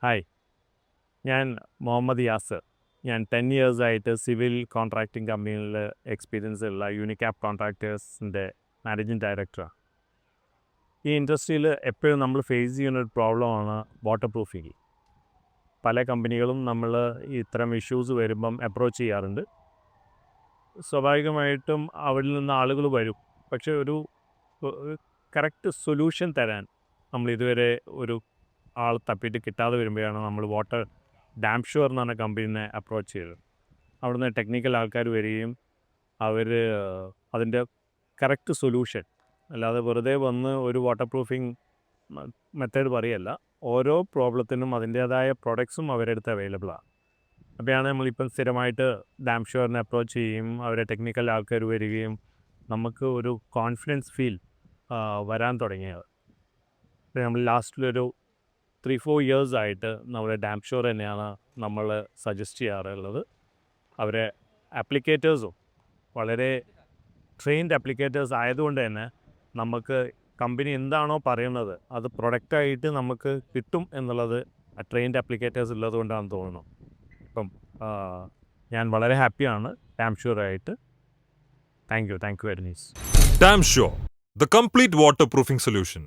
Hi, ഞാൻ മുഹമ്മദ് യാസർ. ഞാൻ 10 ഇയേഴ്സായിട്ട് civil contracting കമ്പനിയിൽ എക്സ്പീരിയൻസ് ഉള്ള യൂണിക്യാപ് കോൺട്രാക്ടേഴ്സിൻ്റെ മാനേജിംഗ് ഡയറക്ടറാണ്. ഈ ഇൻഡസ്ട്രിയിൽ എപ്പോഴും നമ്മൾ ഫേസ് ചെയ്യുന്ന ഒരു പ്രോബ്ലമാണ് വാട്ടർ പ്രൂഫിങ്. പല കമ്പനികളും നമ്മൾ ഇത്തരം ഇഷ്യൂസ് വരുമ്പം അപ്രോച്ച് ചെയ്യാറുണ്ട്. സ്വാഭാവികമായിട്ടും അവിടെ നിന്ന് ആളുകൾ വരും, പക്ഷേ ഒരു കറക്റ്റ് സൊല്യൂഷൻ തരാൻ നമ്മൾ ഇതുവരെ ഒരു ആൾ തപ്പിയിട്ട് കിട്ടാതെ വരുമ്പോഴാണ് നമ്മൾ വാട്ടർ ഡാം ഷുവർ എന്ന് പറഞ്ഞ കമ്പനീനെ അപ്രോച്ച് ചെയ്തത്. അവിടുന്ന് ടെക്നിക്കൽ ആൾക്കാർ വരികയും അവർ അതിൻ്റെ കറക്റ്റ് സൊല്യൂഷൻ, അല്ലാതെ വെറുതെ വന്ന് ഒരു വാട്ടർ പ്രൂഫിങ് മെത്തേഡ് പറയല്ല, ഓരോ പ്രോബ്ലത്തിനും അതിൻ്റേതായ പ്രൊഡക്ട്സും അവരുടെ അടുത്ത് അവൈലബിളാണ്. അപ്പോഴാണ് നമ്മളിപ്പം സ്ഥിരമായിട്ട് ഡാം ഷുവറിനെ അപ്രോച്ച് ചെയ്യുകയും അവരെ ടെക്നിക്കൽ ആൾക്കാർ വരികയും നമുക്ക് ഒരു കോൺഫിഡൻസ് ഫീൽ വരാൻ തുടങ്ങിയത്. നമ്മൾ ലാസ്റ്റിലൊരു 3-4 ഇയേഴ്സായിട്ട് നമ്മുടെ ഡാം ഷുവർ തന്നെയാണ് നമ്മൾ സജസ്റ്റ് ചെയ്യാറുള്ളത്. അവരെ ആപ്ലിക്കേറ്റേഴ്സും വളരെ ട്രെയിൻഡ് ആപ്ലിക്കേറ്റേഴ്സ് ആയതുകൊണ്ട് തന്നെ നമുക്ക് കമ്പനി എന്താണോ പറയുന്നത് അത് പ്രൊഡക്റ്റായിട്ട് നമുക്ക് കിട്ടും എന്നുള്ളത് ട്രെയിൻഡ് ആപ്ലിക്കേറ്റേഴ്സ് ഉള്ളതുകൊണ്ടാണെന്ന് തോന്നുന്നു. അപ്പം ഞാൻ വളരെ ഹാപ്പിയാണ് ഡാം ഷുവറായിട്ട്. Thank you very much. Damn sure, the complete waterproofing solution.